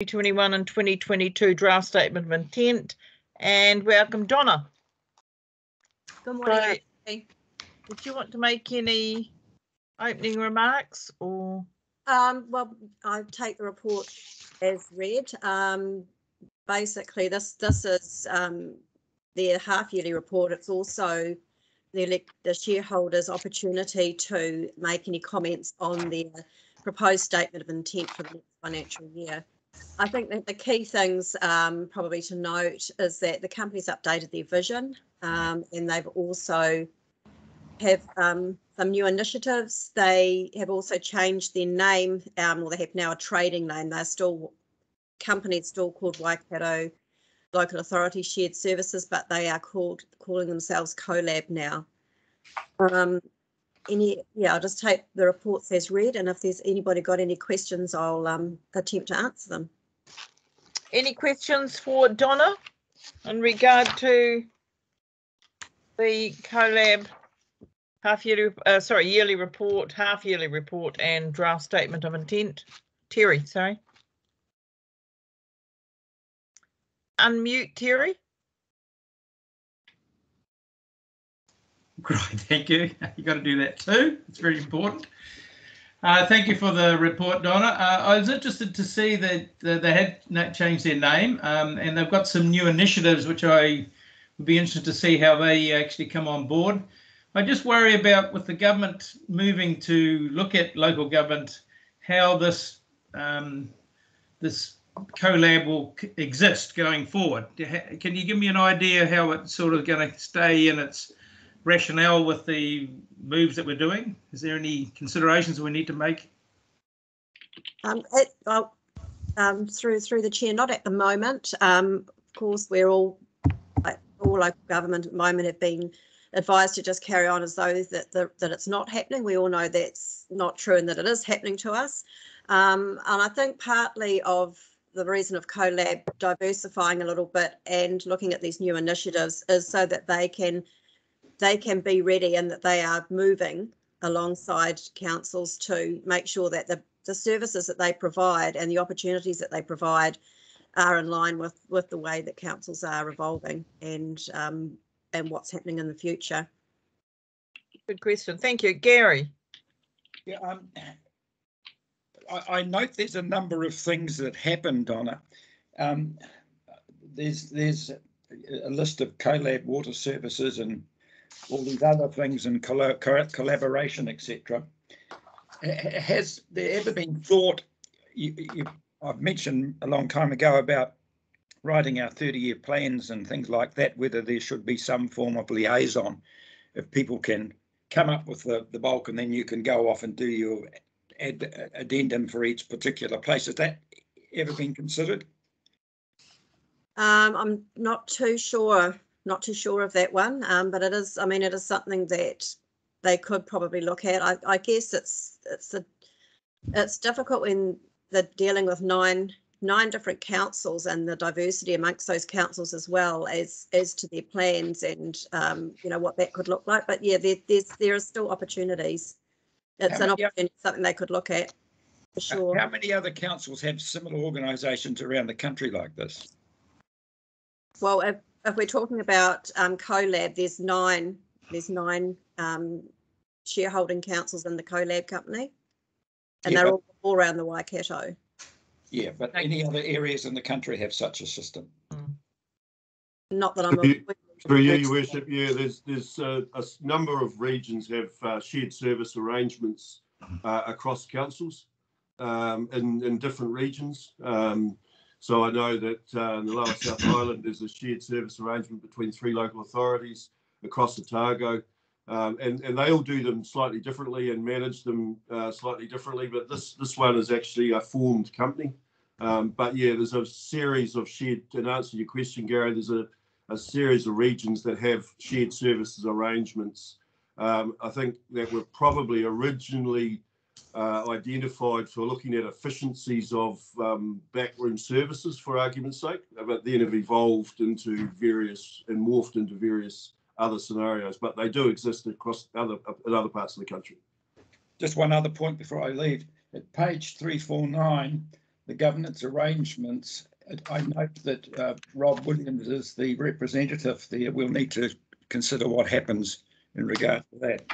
2021 and 2022 draft statement of intent, and welcome Donna. Good morning. Did you want to make any opening remarks or? Well, I take the report as read. Basically, this is their half-yearly report. It's also the shareholders' opportunity to make any comments on their proposed statement of intent for the next financial year. I think that the key things probably to note is that the company's updated their vision, and they've also have some new initiatives. They have also changed their name, or they have now a trading name. They're still companies still called Waikato Local Authority Shared Services, but they are calling themselves CoLab now. I'll just take the reports as read, and if there's anybody got any questions, I'll attempt to answer them. Any questions for Donna in regard to the CoLab yearly report, half-yearly report, and draft statement of intent? Terry, sorry. Unmute, Terry. Great, thank you. You got to do that too. It's very important. Thank you for the report, Donna. I was interested to see that they had changed their name, and they've got some new initiatives, which I would be interested to see how they actually come on board. I just worry about, with the government moving to look at local government, how this this CoLab will exist going forward. Can you give me an idea how it's sort of going to stay in its rationale with the moves that we're doing? Is there any considerations we need to make? Through the chair, not at the moment. Of course, we're all local government at the moment have been advised to just carry on as though that it's not happening. We all know that's not true and that it is happening to us. And I think partly of the reason of CoLab diversifying a little bit and looking at these new initiatives is so that they can be ready and that they are moving alongside councils to make sure that the services that they provide and the opportunities that they provide are in line with the way that councils are evolving and what's happening in the future. Good question. Thank you. Gary. Yeah, I note there's a number of things that happened, Donna. There's a list of CoLab water services and all these other things and collaboration, etc. Has there ever been thought, I've mentioned a long time ago about writing our 30-year plans and things like that, whether there should be some form of liaison, if people can come up with the bulk and then you can go off and do your addendum for each particular place. Has that ever been considered? I'm not too sure of that one, but it is. I mean, it is something that they could probably look at. I guess it's difficult when they're dealing with nine different councils and the diversity amongst those councils as well as to their plans and what that could look like. But yeah, there are still opportunities. It's an opportunity, something they could look at for sure. How many other councils have similar organisations around the country like this? Well, if we're talking about CoLab, there's nine shareholding councils in the CoLab company, and they're all around the Waikato. Yeah, but any other areas in the country have such a system? Not that I'm through you, Your Worship. Yeah, there's a number of regions have shared service arrangements across councils in different regions. So I know that in the Lower South Island there's a shared service arrangement between 3 local authorities across Otago, and they all do them slightly differently and manage them slightly differently. But this one is actually a formed company. But yeah, there's a series of shared. To answer your question, Gary, there's a series of regions that have shared services arrangements. I think that were probably originally identified for looking at efficiencies of backroom services, for argument's sake, but then have evolved into various and morphed into various other scenarios. But they do exist across other parts of the country. Just one other point before I leave. At page 349, the governance arrangements, I note that Rob Williams is the representative there. We'll need to consider what happens in regard to that.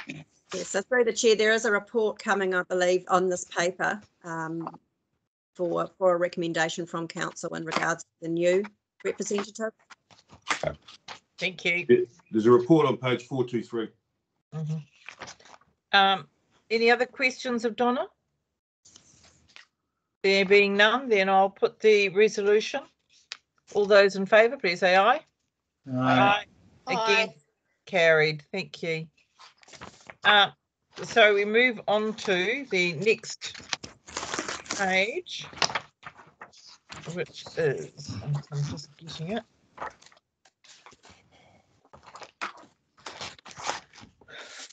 Yes, so through the chair, there is a report coming, I believe, on this paper for a recommendation from council in regards to the new representative. Thank you. There's a report on page 423. Any other questions of Donna? There being none, then I'll put the resolution. All those in favour, please say aye. Aye. Against? Carried. Thank you. So we move on to the next page, which is, I'm just getting it.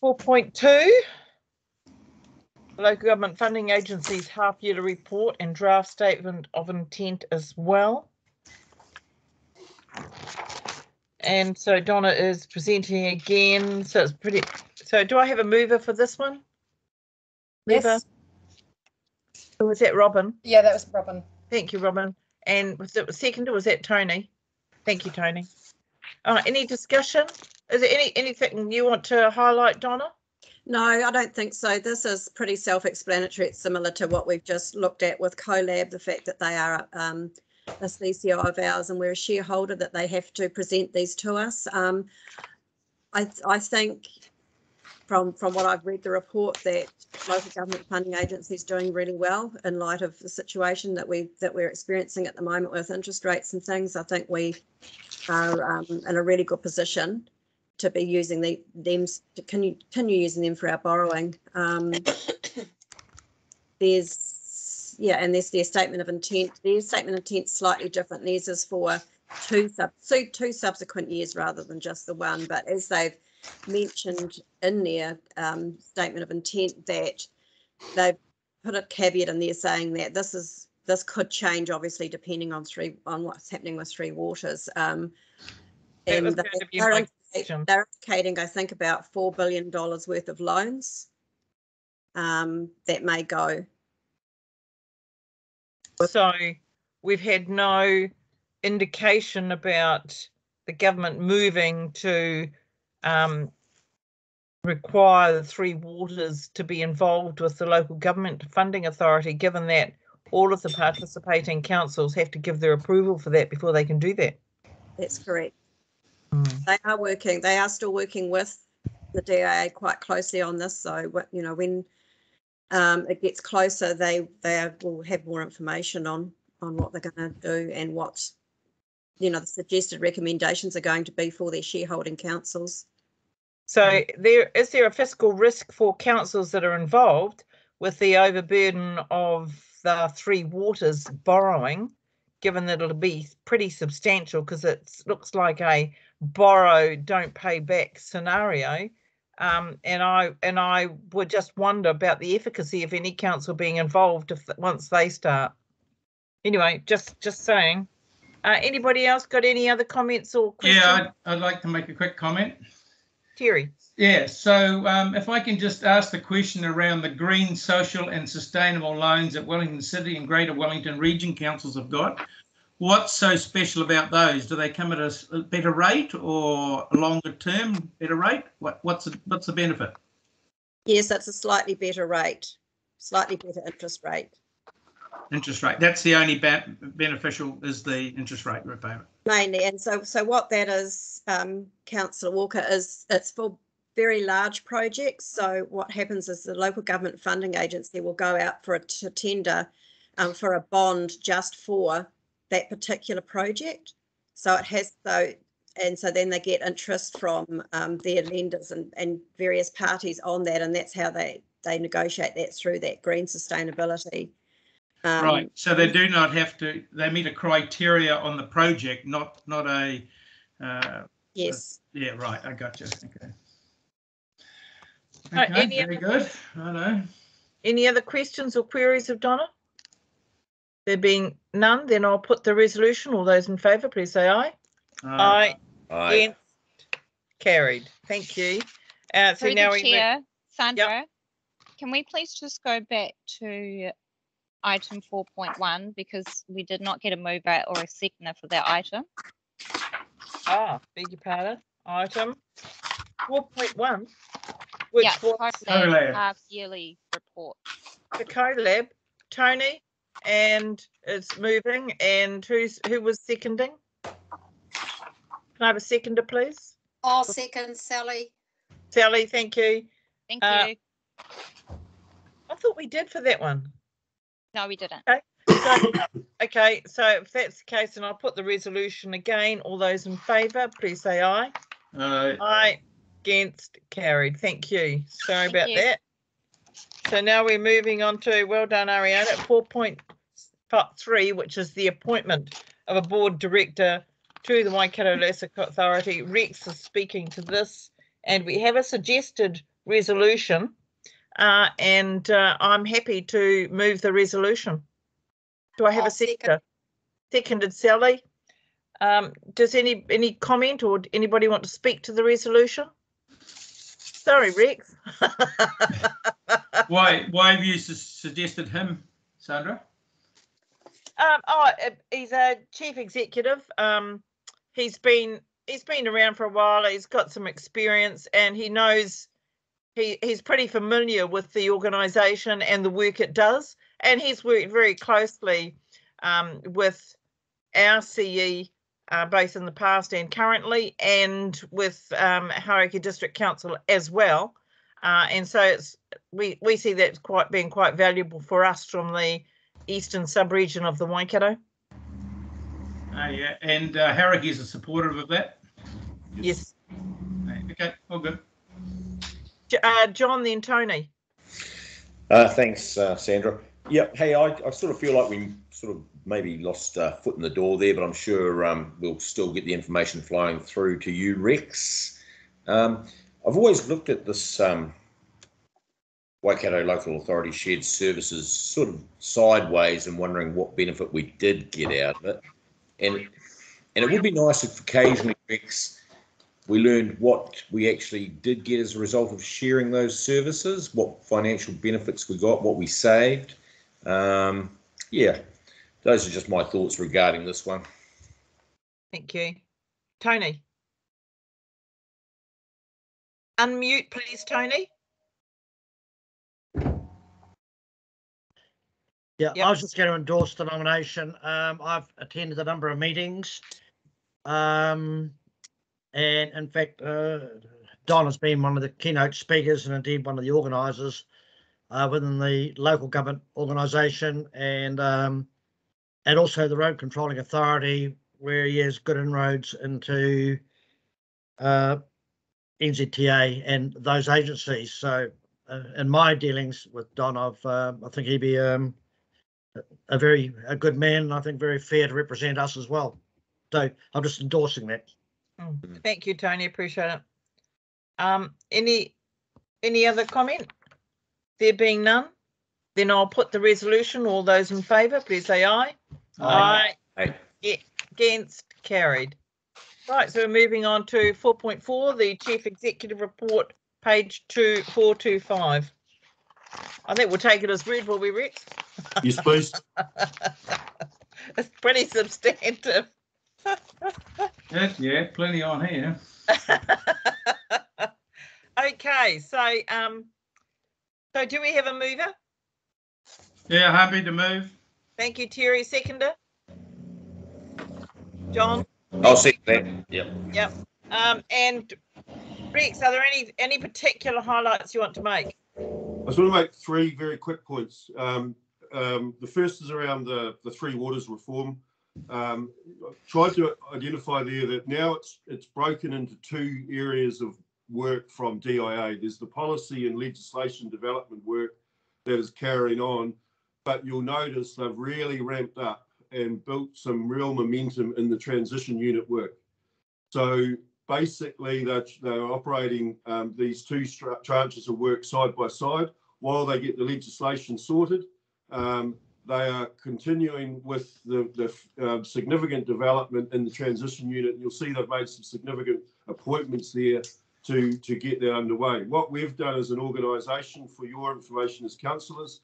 4.2. Local Government Funding Agency's half-yearly report and draft statement of intent as well. And so Donna is presenting again. So it's pretty. So do I have a mover for this one? Mover? Yes. Or was that Robin? Yeah, that was Robin. Thank you, Robin. And was it second or was that Tony? Thank you, Tony. Any discussion? Is there anything you want to highlight, Donna? No, I don't think so. This is pretty self-explanatory. It's similar to what we've just looked at with CoLab, the fact that they are a CCO of ours and we're a shareholder, that they have to present these to us. I think from what I've read the report that local government funding agency is doing really well in light of the situation that we're experiencing at the moment with interest rates and things. I think we are in a really good position to be using them to continue using them for our borrowing. There's their statement of intent. Their statement of intent is slightly different. Theirs is for two subsequent years rather than just the one. But as they've mentioned in their statement of intent, that they've put a caveat in there saying that this could change, obviously, depending on what's happening with Three Waters. And they're indicating, I think, about $4 billion worth of loans that may go. So we've had no indication about the government moving to require the Three Waters to be involved with the local government funding authority, given that all of the participating councils have to give their approval for that before they can do that. That's correct. They are still working with the DIA quite closely on this. So, when it gets closer, they will have more information on what they're going to do and what, the suggested recommendations are going to be for their shareholding councils. So is there a fiscal risk for councils that are involved with the overburden of the Three Waters borrowing, given that it'll be pretty substantial because it looks like a borrow, don't pay back scenario? And I would just wonder about the efficacy of any council being involved once they start. Anyway, just saying. Anybody else got any other comments or questions? Yeah, I'd like to make a quick comment. Terry. Yeah, so if I can just ask the question around the green, social and sustainable loans that Wellington City and Greater Wellington Region Councils have got. What's so special about those? Do they come at a better rate or a longer term better rate? What's the benefit? Yes, it's a slightly better rate, slightly better interest rate. Interest rate. That's the only beneficial is the interest rate repayment. Mainly, and so what that is, Councillor Walker, is it's for very large projects. So what happens is the local government funding agency will go out for a tender for a bond just for that particular project. So it has so then they get interest from their lenders and various parties on that, and that's how they negotiate that through that green sustainability. Right. So they do not have to. They meet a criteria on the project, not a. Yes. Yeah. Right. I got you. Okay. Very good. I know. Any other questions or queries of Donna? There being none, then I'll put the resolution. All those in favour, please say aye. Aye. Aye. Against? Carried. Thank you. So Through now the chair, Sandra, Yep. can we please just go back to item 4.1 because we did not get a mover or a seconder for that item. Beg your pardon. Item 4.1, which was CoLab half-yearly report. the CoLab. Tony, and it's moving. And who was seconding? Can I have a seconder, please? I'll second, Sally. Sally, thank you. Thank you. I thought we did for that one. No, we didn't. Okay, so if that's the case, then I'll put the resolution again. All those in favour, please say aye. Aye. Against, carried. Thank you. Sorry about that. So now we're moving on to, well done, Ariana, 4.3, which is the appointment of a board director to the Waikato Leisure Authority. Rex is speaking to this, and we have a suggested resolution, and I'm happy to move the resolution. Do I have a seconder? Seconded, Sally. Does any comment or anybody want to speak to the resolution? Sorry, Rex. Why have you suggested him, Sandra? He's a chief executive. He's been around for a while. He's got some experience, and he knows he's pretty familiar with the organisation and the work it does. And he's worked very closely with our CE, both in the past and currently, and with Hauraki District Council as well. And so we see that being quite valuable for us from the eastern sub-region of the Waikato. Yeah, and Hauraki is supportive of that? Yes. Okay, all good. John, then Tony. Thanks, Sandra. Yeah, hey, I sort of feel like we sort of maybe lost foot in the door there, but I'm sure we'll still get the information flowing through to you, Rex. I've always looked at this Waikato Local Authority shared services sort of sideways and wondering what benefit we did get out of it. And it would be nice if occasionally, Rex, we learned what we actually did get as a result of sharing those services, what financial benefits we got, what we saved. Yeah, those are just my thoughts regarding this one. Thank you. Tony. Unmute, please, Tony. Yeah, yep. I was just going to endorse the nomination. I've attended a number of meetings. And in fact, Don has been one of the keynote speakers and indeed one of the organisers within the local government organisation and also the Road Controlling Authority, where he has good inroads into NZTA and those agencies. So in my dealings with Don, I think he'd be a good man, and I think very fair to represent us as well. So I'm just endorsing that. Thank you, Tony. Appreciate it. Any other comment? There being none, then I'll put the resolution. All those in favour, please say aye. Aye. Aye. Yeah, against, carried. Right, so we're moving on to 4.4, the Chief Executive Report, page 425. I think we'll take it as read, will we, Rex? Yes, please. It's pretty substantive. Yeah, plenty on here. Okay, so do we have a mover? Yeah, happy to move. Thank you, Terry. Seconder? John? I'll second that. Yep. Yep. And Rex, are there any particular highlights you want to make? I just want to make three very quick points. The first is around the Three Waters reform. Tried to identify there that now it's broken into two areas of work from DIA. There's the policy and legislation development work that is carrying on, but you'll notice they've really ramped up and built some real momentum in the transition unit work. So basically they're operating these two tranches of work side by side while they get the legislation sorted. They are continuing with the significant development in the transition unit. You'll see they've made some significant appointments there to get that underway. What we've done as an organisation, for your information as councillors,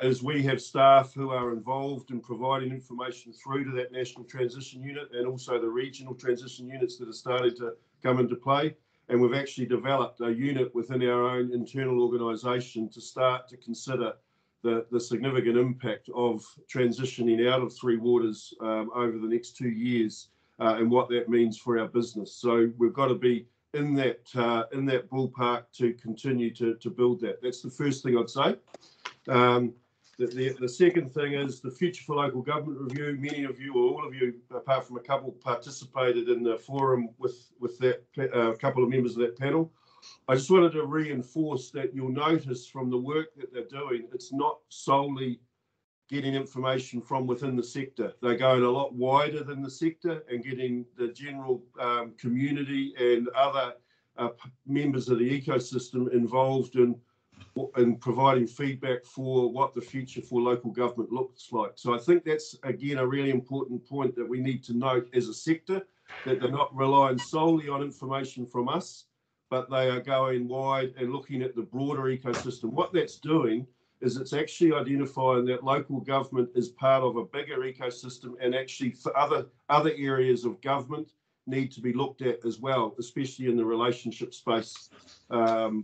is we have staff who are involved in providing information through to that National Transition Unit and also the regional transition units that are starting to come into play. And we've actually developed a unit within our own internal organisation to start to consider the significant impact of transitioning out of Three Waters over the next 2 years and what that means for our business. So we've got to be in that ballpark to continue to build that. That's the first thing I'd say. The second thing is the Future for Local Government Review. Many of you, or all of you, apart from a couple, participated in the forum with that couple of members of that panel. I just wanted to reinforce that you'll notice from the work that they're doing, it's not solely getting information from within the sector. They're going a lot wider than the sector and getting the general community and other members of the ecosystem involved in providing feedback for what the future for local government looks like. So I think that's, again, a really important point that we need to note as a sector, that they're not relying solely on information from us, but they are going wide and looking at the broader ecosystem. What that's doing is it's actually identifying that local government is part of a bigger ecosystem, and actually for other areas of government need to be looked at as well, especially in the relationship space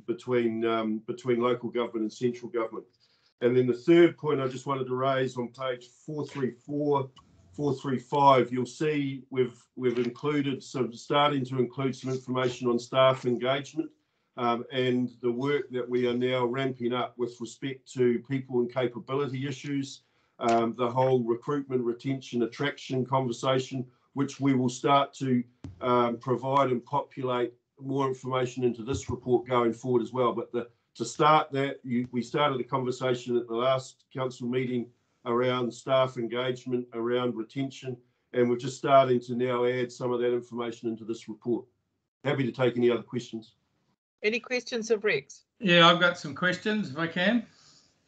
between local government and central government. And then the third point I just wanted to raise on page 434, 435, you'll see we've included starting to include some information on staff engagement. And the work that we are now ramping up with respect to people and capability issues, the whole recruitment, retention, attraction conversation, which we will start to provide and populate more information into this report going forward as well. But to start that, we started a conversation at the last council meeting around staff engagement, around retention, and we're just starting to now add some of that information into this report. Happy to take any other questions. Any questions of Rex? Yeah, I've got some questions if I can.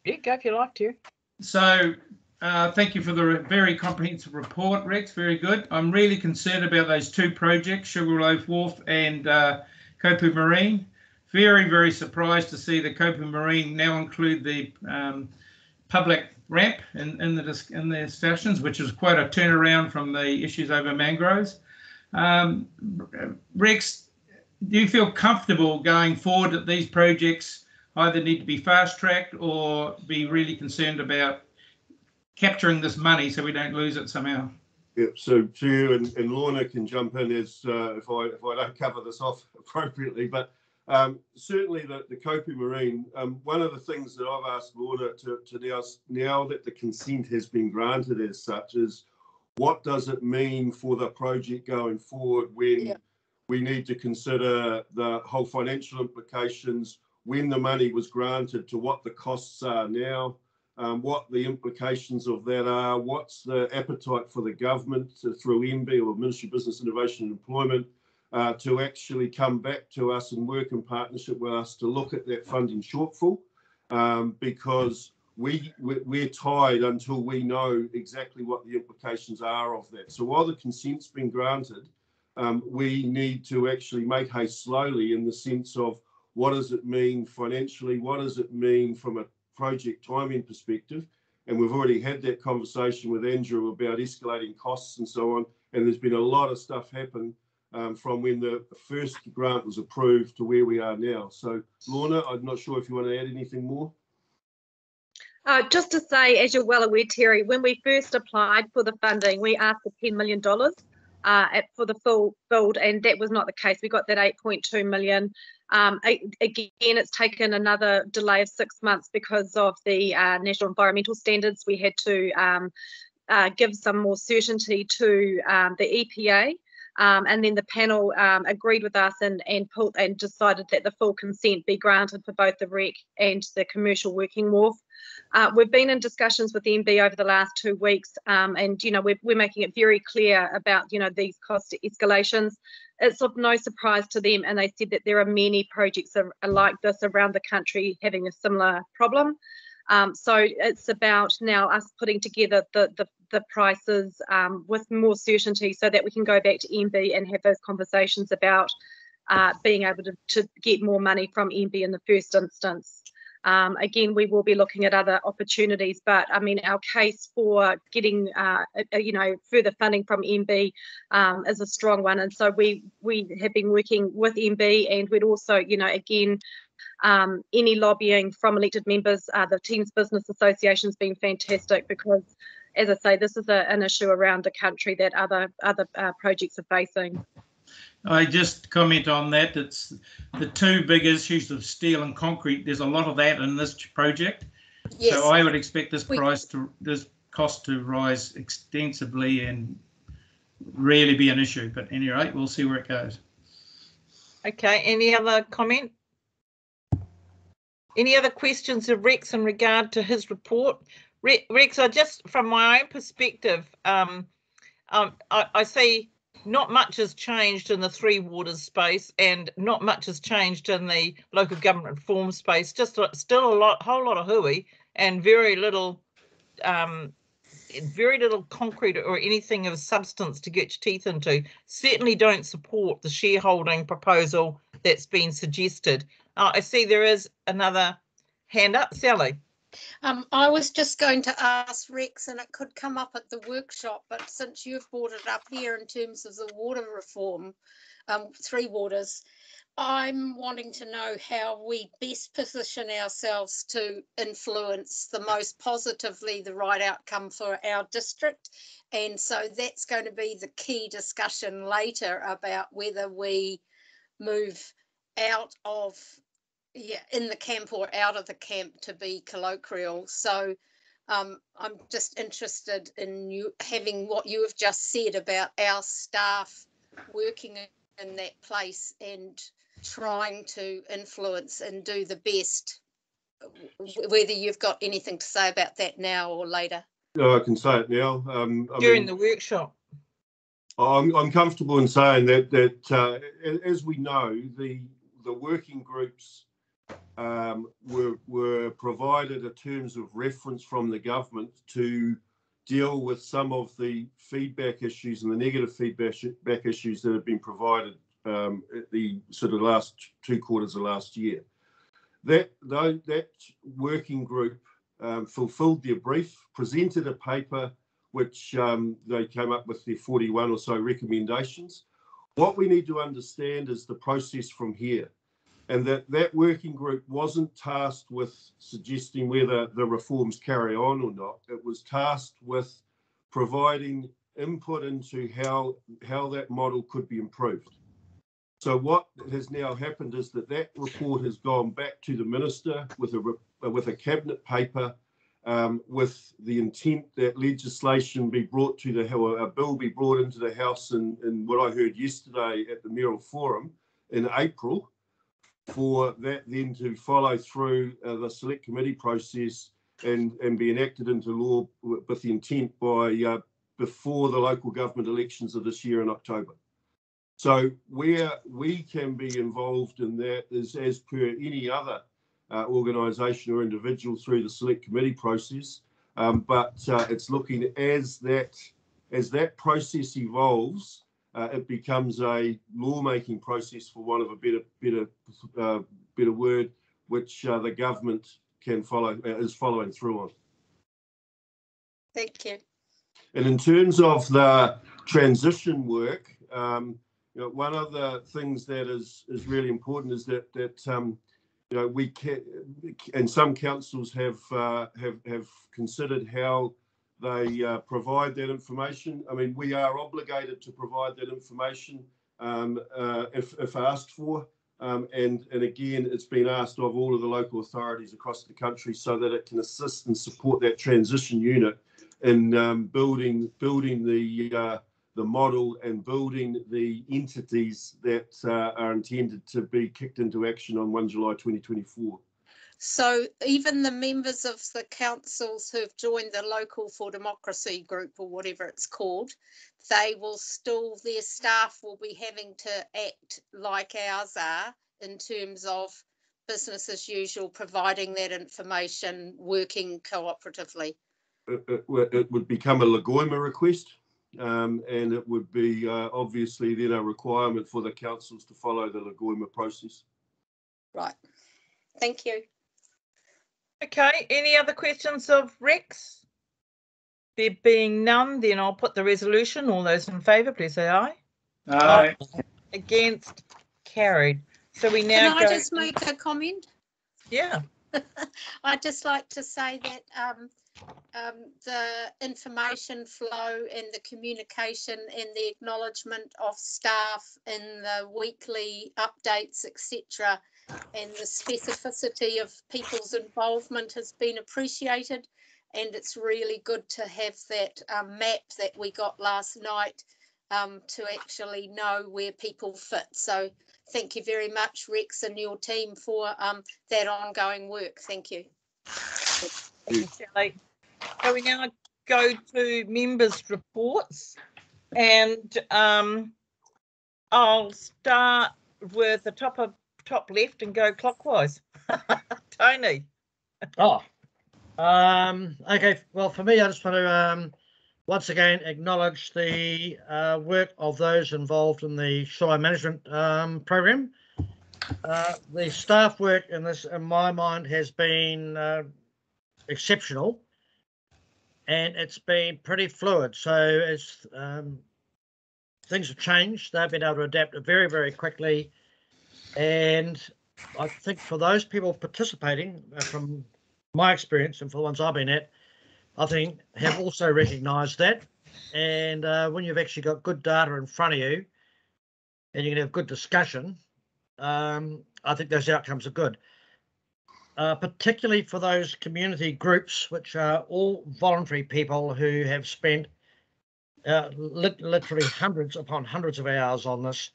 Yeah, go if you like to. So thank you for the very comprehensive report, Rex. Very good. I'm really concerned about those two projects, Sugarloaf Wharf and Kopu Marine. Very, very surprised to see the Kopu Marine now include the public ramp in the discussions, which is quite a turnaround from the issues over mangroves. Rex, do you feel comfortable going forward that these projects either need to be fast-tracked or be really concerned about capturing this money so we don't lose it somehow? Yeah, so to you and Lorna can jump in as if I don't cover this off appropriately, but certainly the Kopu Marine, one of the things that I've asked Lorna to now that the consent has been granted as such is, what does it mean for the project going forward when we need to consider the whole financial implications, when the money was granted to what the costs are now, what the implications of that are, what's the appetite for the government through MB or Ministry of Business, Innovation and Employment to actually come back to us and work in partnership with us to look at that funding shortfall, because we're tied until we know exactly what the implications are of that. So while the consent's been granted, we need to actually make hay slowly in the sense of what does it mean financially, what does it mean from a project timing perspective, and we've already had that conversation with Andrew about escalating costs and so on, and there's been a lot of stuff happen from when the first grant was approved to where we are now. So Lorna, I'm not sure if you want to add anything more. Just to say, as you're well aware, Terry, when we first applied for the funding, we asked for $10 million for the full build, and that was not the case. We got that 8.2 million. Again, it's taken another delay of 6 months because of the national environmental standards. We had to give some more certainty to the EPA, and then the panel agreed with us and decided that the full consent be granted for both the rec and the commercial working wharf. We've been in discussions with MB over the last 2 weeks, and we're making it very clear about these cost escalations. It's of no surprise to them, and they said that there are many projects like this around the country having a similar problem. So it's about now us putting together the prices with more certainty so that we can go back to MB and have those conversations about being able to get more money from MB in the first instance. Again, we will be looking at other opportunities, but I mean, our case for getting, further funding from MB is a strong one. And so we have been working with MB, and we'd also, again, any lobbying from elected members, the Teams Business Association has been fantastic because, as I say, this is an issue around the country that other projects are facing. I just comment on that. It's the two big issues of steel and concrete. There's a lot of that in this project. Yes. So I would expect this cost to rise extensively and really be an issue. But anyway, we'll see where it goes. Okay, any other comment? Any other questions of Rex in regard to his report? Rex, from my own perspective, I see not much has changed in the Three Waters space, and not much has changed in the local government reform space. Just still whole lot of hooey, and very little concrete or anything of substance to get your teeth into. Certainly don't support the shareholding proposal that's been suggested. I see there is another hand up, Sally. I was just going to ask Rex, and it could come up at the workshop, but since you've brought it up here in terms of the water reform, Three Waters, I'm wanting to know how we best position ourselves to influence the most positively the right outcome for our district. And so that's going to be the key discussion later about whether we move out of in the camp or out of the camp, to be colloquial. So I'm just interested in you having what you have just said about our staff working in that place and trying to influence and do the best, whether you've got anything to say about that now or later. I can say it now. During the workshop. I'm comfortable in saying that as we know, the working groups were provided a terms of reference from the government to deal with some of the feedback issues and the negative feedback issues that have been provided at the sort of last 2 quarters of last year. That working group fulfilled their brief, presented a paper which they came up with their 41 or so recommendations. What we need to understand is the process from here. And that working group wasn't tasked with suggesting whether the reforms carry on or not. It was tasked with providing input into how that model could be improved. So what has now happened is that report has gone back to the minister with a cabinet paper with the intent that legislation be brought to a bill be brought into the House in what I heard yesterday at the Mayoral Forum in April, for that then to follow through the select committee process and be enacted into law with the intent by before the local government elections of this year in October. So where we can be involved in that is as per any other organisation or individual through the select committee process, but it's looking as that process evolves. It becomes a lawmaking process, for want of a better word, which the government is following through on. Thank you. And in terms of the transition work, one of the things that is really important is that we can, and some councils have considered how they provide that information. I mean, we are obligated to provide that information if asked for. And again, it's been asked of all of the local authorities across the country so that it can assist and support that transition unit in building the model and building the entities that are intended to be kicked into action on 1 July 2024. So even the members of the councils who've joined the Local for Democracy group, or whatever it's called, they will still, their staff will be having to act like ours are in terms of business as usual, providing that information, working cooperatively. It would become a Lagoima request. and it would be obviously then a requirement for the councils to follow the Lagoima process. Right. Thank you. Okay, any other questions of Rex? There being none, then I'll put the resolution. All those in favour, please say aye. Aye. Against, carried. So we now Can I just make a comment? Yeah. I'd just like to say that the information flow and the communication and the acknowledgement of staff in the weekly updates, etc., and the specificity of people's involvement has been appreciated, and it's really good to have that map that we got last night to actually know where people fit. So thank you very much, Rex, and your team for that ongoing work. Thank you. Thank you, Sally. So we now go to members' reports, and I'll start with the top left and go clockwise. Tony. Oh, okay. Well, for me, I just want to once again acknowledge the work of those involved in the shoreline management program. The staff work in this, in my mind, has been exceptional, and it's been pretty fluid. So as things have changed, they've been able to adapt very, very quickly. And I think for those people participating, from my experience and for the ones I've been at, I think have also recognised that. And when you've actually got good data in front of you and you can have good discussion, I think those outcomes are good. Particularly for those community groups, which are all voluntary people who have spent literally hundreds upon hundreds of hours on this.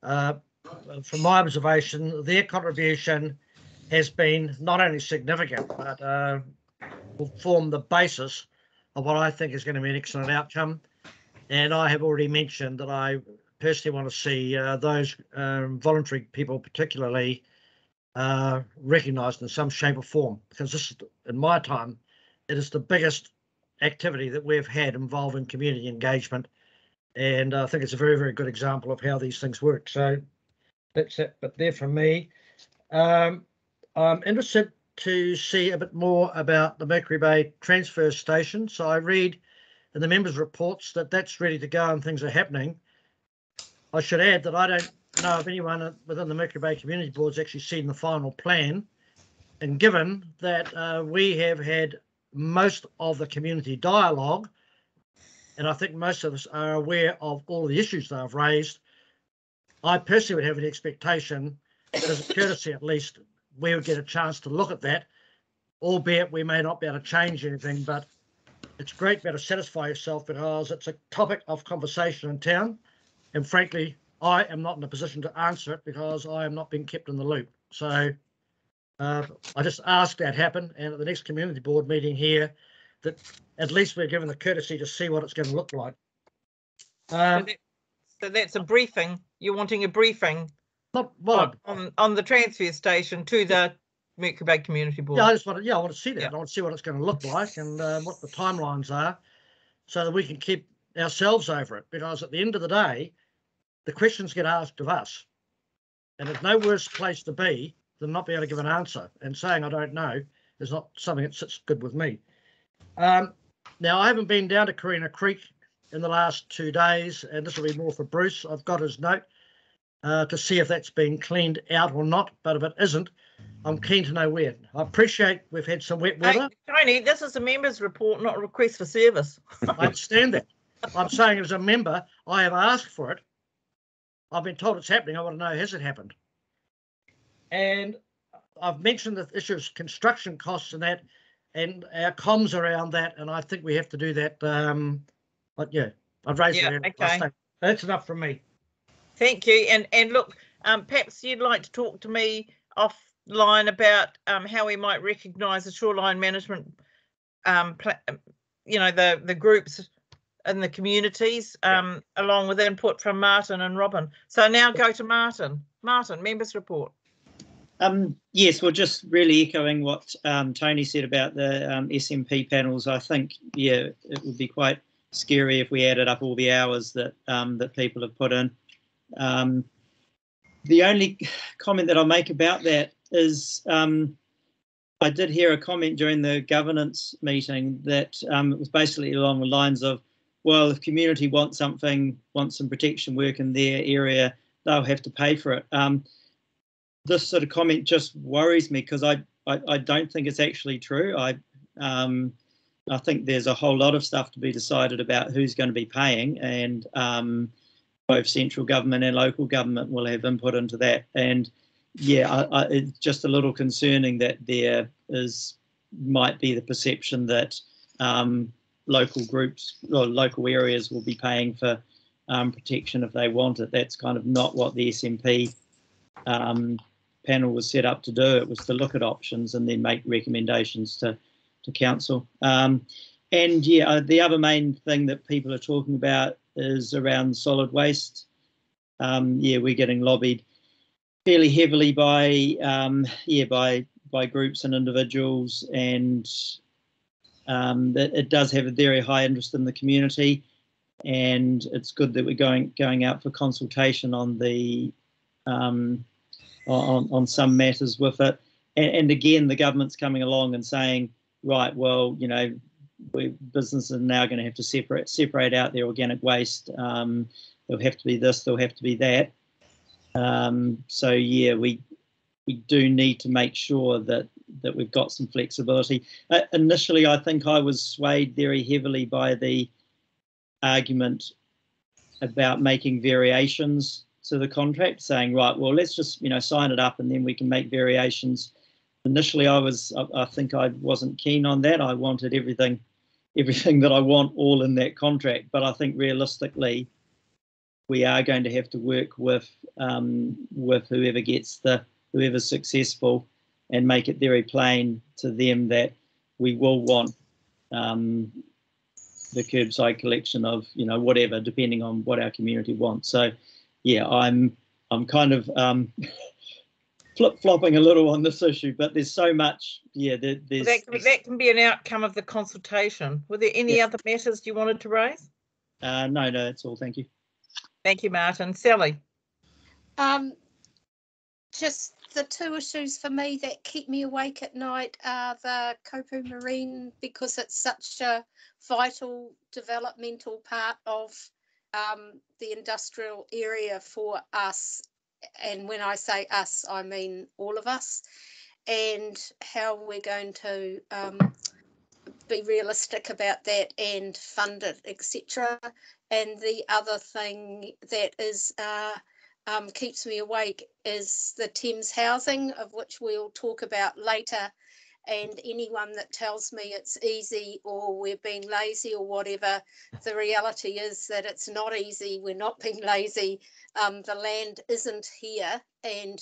From my observation, their contribution has been not only significant, but will form the basis of what I think is going to be an excellent outcome. And I have already mentioned that I personally want to see those voluntary people particularly recognised in some shape or form, because this is, in my time, it is the biggest activity that we've had involving community engagement. And I think it's a very, very good example of how these things work. So that's it, but there from me. I'm interested to see a bit more about the Mercury Bay transfer station. So I read in the members' reports that that's ready to go and things are happening. I should add that I don't know of anyone within the Mercury Bay Community Board's actually seen the final plan. And given that we have had most of the community dialogue, and I think most of us are aware of all the issues they've raised, I personally would have an expectation that, as a courtesy at least, we would get a chance to look at that, albeit we may not be able to change anything, but it's great to be able to satisfy yourself because it's a topic of conversation in town. And frankly, I am not in a position to answer it because I am not being kept in the loop. So I just ask that happen, and at the next community board meeting here, that at least we're given the courtesy to see what it's going to look like. So that's a briefing. You're wanting a briefing on the transfer station to the Mercury Bay Community Board. Yeah, I just want to. Yeah, I want to see that. Yeah. I want to see what it's going to look like and what the timelines are, so that we can keep ourselves over it. Because at the end of the day, the questions get asked of us, and there's no worse place to be than not be able to give an answer. And saying I don't know is not something that sits good with me. Now, I haven't been down to Carina Creek in the last 2 days, and this will be more for Bruce. I've got his note to see if that's been cleaned out or not, but if it isn't, I'm keen to know where. I appreciate we've had some wet weather. Hey, Tony, this is a member's report, not a request for service. I understand that. I'm saying as a member, I have asked for it. I've been told it's happening. I want to know, has it happened? And I've mentioned the issue of construction costs and that, and our comms around that, and I think we have to do that. But yeah, I've raised it. Okay. That's enough from me. Thank you. And look, perhaps you'd like to talk to me offline about how we might recognise the shoreline management, the groups in the communities, along with input from Martin and Robin. So now go to Martin. Martin, members report. Yes, well, just really echoing what Tony said about the SMP panels. I think, yeah, it would be quite scary if we added up all the hours that that people have put in. The only comment that I'll make about that is I did hear a comment during the governance meeting that it was basically along the lines of, well, if community wants some protection work in their area, they'll have to pay for it. This sort of comment just worries me because I don't think it's actually true. I think there's a whole lot of stuff to be decided about who's going to be paying, and both central government and local government will have input into that. And yeah, it's just a little concerning that there might be the perception that local groups or local areas will be paying for protection if they want it. That's kind of not what the SNP panel was set up to do. It was to look at options and then make recommendations to council. And yeah, the other main thing that people are talking about is around solid waste. Yeah, we're getting lobbied fairly heavily by groups and individuals, and it does have a very high interest in the community, and it's good that we're going out for consultation on the on some matters with it. And again, the government's coming along and saying, right, well, you know, businesses are now going to have to separate out their organic waste. There'll have to be this, there'll have to be that. So yeah, we do need to make sure that we've got some flexibility. Initially, I think I was swayed very heavily by the argument about making variations to the contract, saying, right, well, let's just, you know, sign it up and then we can make variations. Initially, I think I wasn't keen on that. I wanted everything that I want all in that contract. But I think realistically, we are going to have to work with whoever's successful, and make it very plain to them that we will want the curbside collection of, you know, whatever, depending on what our community wants. So yeah, I'm kind of flip-flopping a little on this issue, but there's so much. Yeah, that can be an outcome of the consultation. Were there any other matters you wanted to raise? No, that's all. Thank you. Thank you, Martin. Sally. Just the two issues for me that keep me awake at night are the Kopu Marine, because it's such a vital developmental part of the industrial area for us. And when I say us, I mean all of us, and how we're going to be realistic about that and fund it, etc. And the other thing that is keeps me awake is the Thames housing, of which we'll talk about later. And anyone that tells me it's easy or we're being lazy or whatever, the reality is that it's not easy. We're not being lazy. The land isn't here, and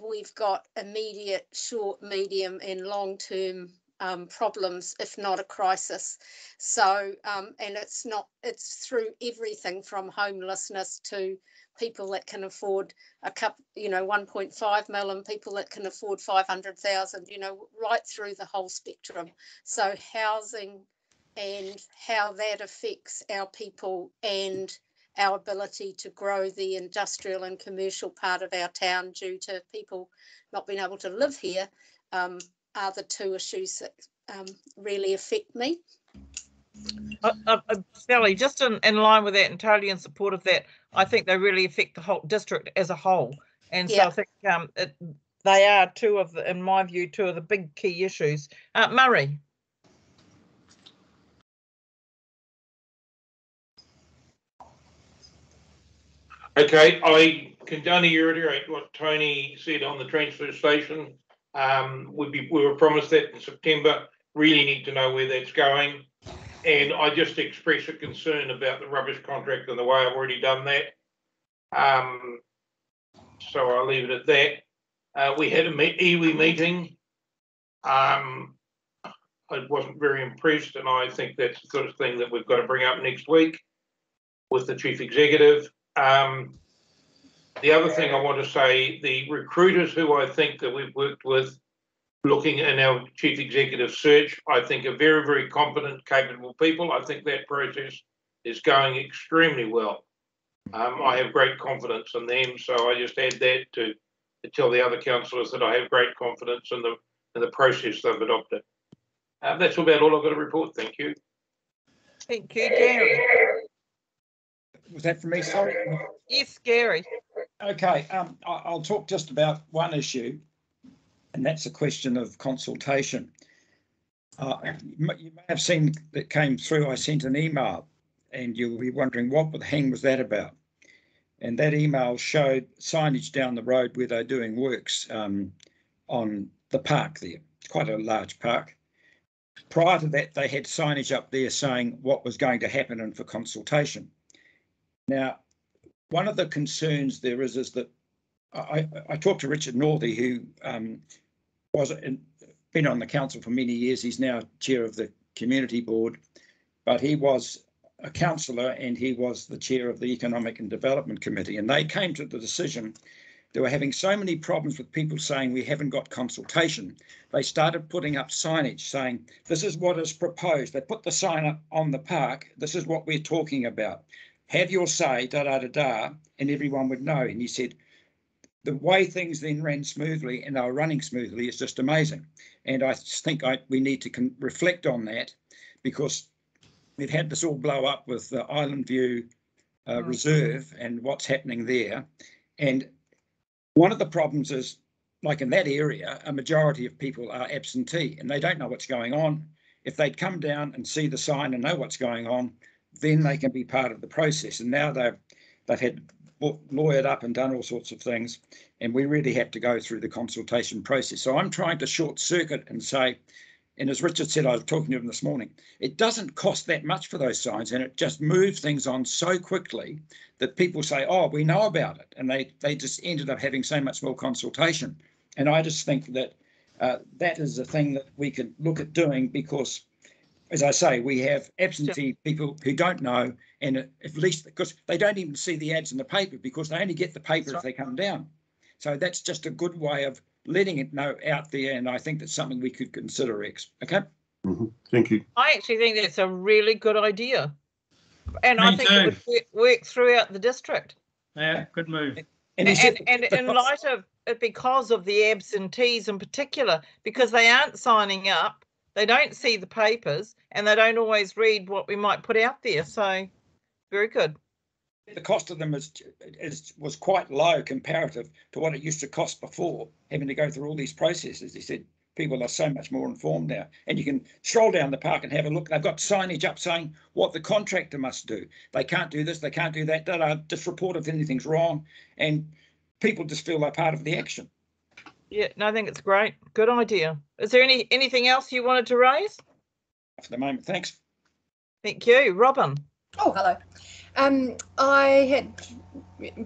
we've got immediate, short, medium and long-term problems, if not a crisis. So, and it's through everything from homelessness to people that can afford a cup, 1.5 million, people that can afford 500,000, right through the whole spectrum. So housing and how that affects our people and our ability to grow the industrial and commercial part of our town due to people not being able to live here are the two issues that really affect me. Sally, just in line with that and totally in support of that, I think they really affect the whole district as a whole. And so I think they are in my view, two of the big key issues. Murray. Okay, I can only reiterate what Tony said on the transfer station. We were promised that in September. Really need to know where that's going. And I just express a concern about the rubbish contract and the way I've already done that. So I'll leave it at that. We had an iwi meeting. I wasn't very impressed, and I think that's the sort of thing that we've got to bring up next week with the chief executive. The other thing I want to say, the recruiters who I think that we've worked with looking in our chief executive search, I think are very, very competent, capable people. I think that process is going extremely well. I have great confidence in them, so I just add that to tell the other councillors that I have great confidence in the process they've adopted. That's about all I've got to report. Thank you. Thank you, Gary. Was that for me? Sorry. Yes, Gary. Okay, I'll talk just about one issue, and that's a question of consultation. You may have seen that came through. I sent an email, and you'll be wondering what the hang was that about. And that email showed signage down the road where they're doing works on the park there. It's quite a large park. Prior to that, they had signage up there saying what was going to happen and for consultation. Now, one of the concerns there is that I talked to Richard Northey, who been on the council for many years. He's now chair of the community board, but he was a councillor and he was the chair of the Economic and Development Committee. And they came to the decision they were having so many problems with people saying we haven't got consultation. They started putting up signage saying, this is what is proposed. They put the sign up on the park. This is what we're talking about. Have your say, da-da-da-da, and everyone would know. And he said, the way things then ran smoothly and are running smoothly is just amazing. And I think we need to reflect on that, because we've had this all blow up with the Island View Reserve and what's happening there. And one of the problems is, like in that area, a majority of people are absentee and they don't know what's going on. If they'd come down and see the sign and know what's going on, then they can be part of the process. And now they've had lawyered up and done all sorts of things, and we really have to go through the consultation process. So I'm trying to short circuit and say, and as Richard said, I was talking to him this morning, it doesn't cost that much for those signs, and it just moves things on so quickly that people say, oh, we know about it, and they just ended up having so much more consultation. And I just think that that is a thing that we could look at doing, because, as I say, we have absentee people who don't know, and at least because they don't even see the ads in the paper, because they only get the paper if they come down. So that's just a good way of letting it know out there, and I think that's something we could consider, Rex. Okay. Mm-hmm. Thank you. I actually think that's a really good idea, and Me I think too. it would work throughout the district. Yeah, good move. And in light of it, because of the absentees in particular, because they aren't signing up, they don't see the papers, and they don't always read what we might put out there. So, very good. The cost of them was quite low comparative to what it used to cost before, having to go through all these processes. He said people are so much more informed now, and you can stroll down the park and have a look. They've got signage up saying what the contractor must do. They can't do this, they can't do that. Just report if anything's wrong, and people just feel they're part of the action. Yeah, no, I think it's great. Good idea. Is there anything else you wanted to raise? For the moment, thanks. Thank you, Robin. Oh, hello. I had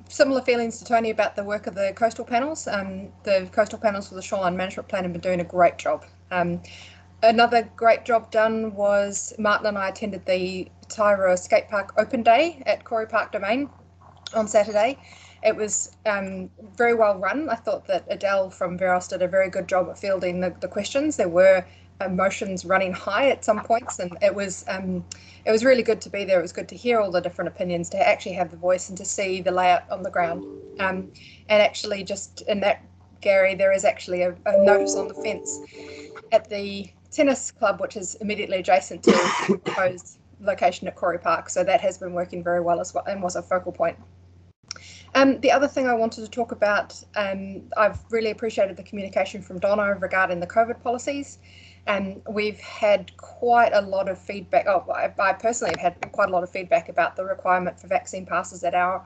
similar feelings to Tony about the work of the coastal panels. The coastal panels for the shoreline management plan have been doing a great job. Another great job done was Martin and I attended the Tairua Skate Park Open Day at Corey Park Domain on Saturday. It was very well run. I thought that Adele from Veros did a very good job at fielding the questions. There were emotions running high at some points, and it was really good to be there. It was good to hear all the different opinions, to actually have the voice and to see the layout on the ground. And actually, just in that, Gary, there is actually a notice on the fence at the tennis club, which is immediately adjacent to the proposed location at Corey Park. So that has been working very well as well, and was a focal point. The other thing I wanted to talk about, I've really appreciated the communication from Donna regarding the COVID policies. We've had quite a lot of feedback. I personally have had quite a lot of feedback about the requirement for vaccine passes at our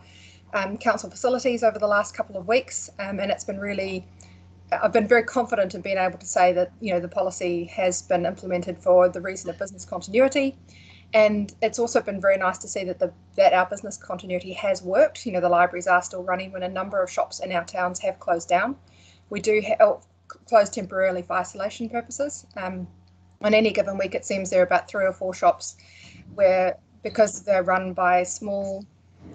council facilities over the last couple of weeks. And it's been really, I've been very confident in being able to say that, you know, the policy has been implemented for the reason of business continuity. And it's also been very nice to see that our business continuity has worked. You know, the libraries are still running when a number of shops in our towns have closed down. We do close temporarily for isolation purposes. On any given week, it seems there are about 3 or 4 shops where, because they're run by small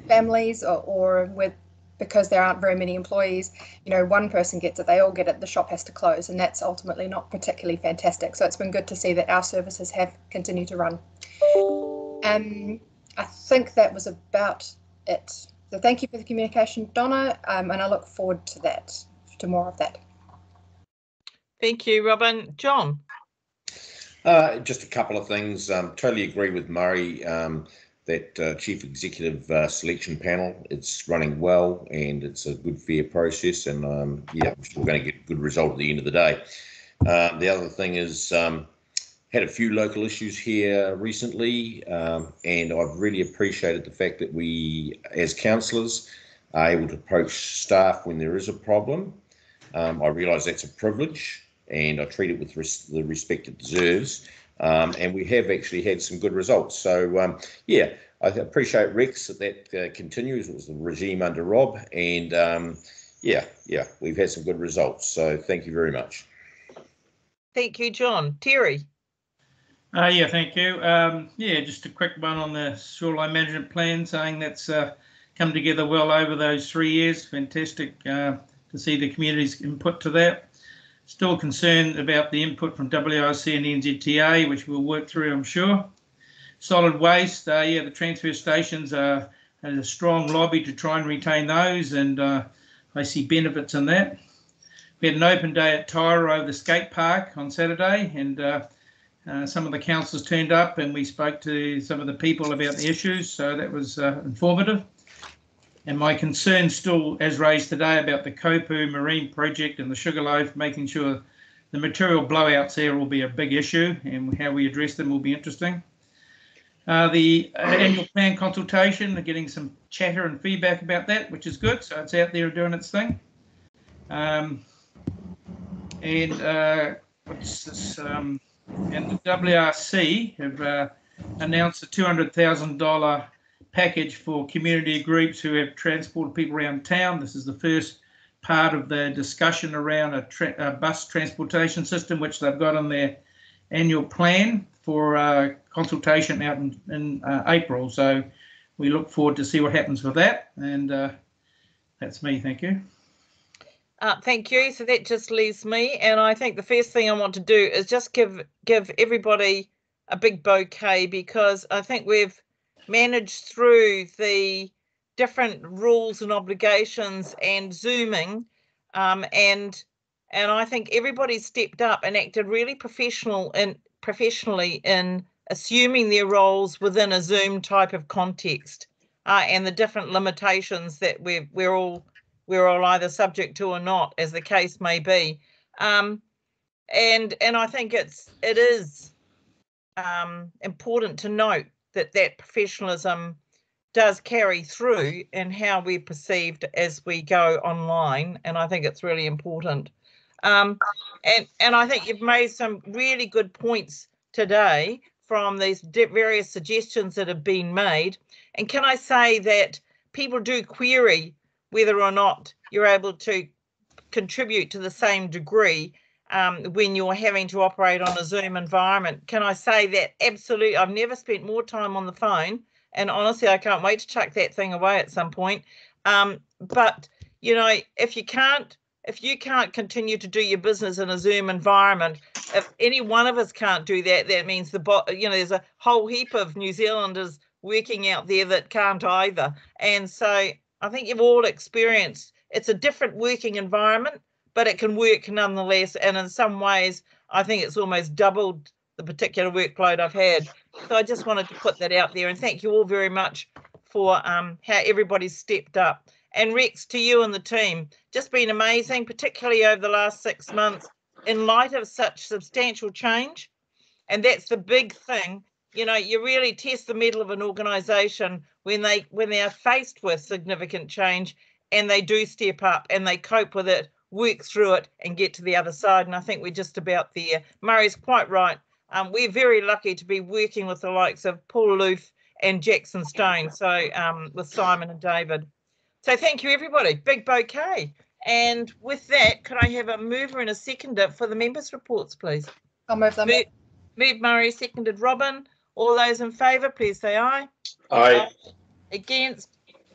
families or with because there aren't very many employees, you know, one person gets it, they all get it, the shop has to close, and that's ultimately not particularly fantastic. So it's been good to see that our services have continued to run. I think that was about it. So thank you for the communication, Donna, and I look forward to that, to more of that. Thank you, Robin. John? Just a couple of things. Totally agree with Murray that Chief Executive selection panel, it's running well and it's a good, fair process. And yeah, we're going to get a good result at the end of the day. The other thing is, had a few local issues here recently, and I've really appreciated the fact that we, as councillors, are able to approach staff when there is a problem. I realise that's a privilege, and I treat it with the respect it deserves. And we have actually had some good results. So, yeah, I appreciate Rex that continues. It was the regime under Rob, and yeah, we've had some good results. So thank you very much. Thank you, John. Terry? Yeah, thank you. Yeah, just a quick one on the shoreline management plan, saying that's come together well over those 3 years. Fantastic to see the community's input to that. Still concerned about the input from WRC and NZTA, which we'll work through, I'm sure. Solid waste, yeah, the transfer stations are a strong lobby to try and retain those, and I see benefits in that. We had an open day at Tyra over the skate park on Saturday, and some of the councillors turned up and we spoke to some of the people about the issues, so that was informative. And my concern still, as raised today, about the Kopu Marine project and the Sugarloaf, making sure the material blowouts there will be a big issue, and how we address them will be interesting. The annual plan consultation, getting some chatter and feedback about that, which is good, so it's out there doing its thing. And what's this? And the WRC have announced a $200,000 package for community groups who have transported people around town. This is the first part of the discussion around a bus transportation system, which they've got on their annual plan for consultation out in April. So we look forward to see what happens with that. And that's me. Thank you. Thank you. So that just leaves me, and I think the first thing I want to do is just give everybody a big bouquet, because I think we've managed through the different rules and obligations and Zooming, and I think everybody stepped up and acted really professionally in assuming their roles within a Zoom type of context, and the different limitations that we're all either subject to or not, as the case may be. And I think it is important to note that professionalism does carry through in how we're perceived as we go online, and I think it's really important. And I think you've made some really good points today from these various suggestions that have been made. And can I say that people do query whether or not you're able to contribute to the same degree when you're having to operate on a Zoom environment. Can I say that absolutely, I've never spent more time on the phone, and honestly, I can't wait to chuck that thing away at some point. But, you know, if you can't continue to do your business in a Zoom environment, if any one of us can't do that, that means there's a whole heap of New Zealanders working out there that can't either. And so I think you've all experienced it's a different working environment, but it can work nonetheless. And in some ways, I think it's almost doubled the particular workload I've had. So I just wanted to put that out there, and thank you all very much for how everybody's stepped up. And Rex, to you and the team, just been amazing, particularly over the last 6 months, in light of such substantial change. And that's the big thing. You know, you really test the mettle of an organisation when they are faced with significant change, and they do step up and they cope with it, work through it, and get to the other side. And I think we're just about there. Murray's quite right. We're very lucky to be working with the likes of Paul Loof and Jackson Stone, so with Simon and David. So thank you, everybody. Big bouquet. And with that, could I have a mover and a seconder for the members' reports, please? I'll move them. Move Murray, seconded Robin. All those in favour, please say aye. Aye. Against?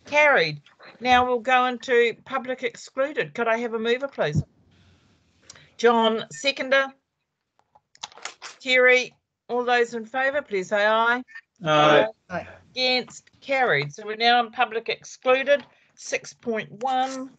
Carried. Now we'll go into public excluded. Could I have a mover, please? John, seconder. Terry, all those in favour, please say aye. Aye. Aye. Against, carried. So we're now in public excluded. 6.1.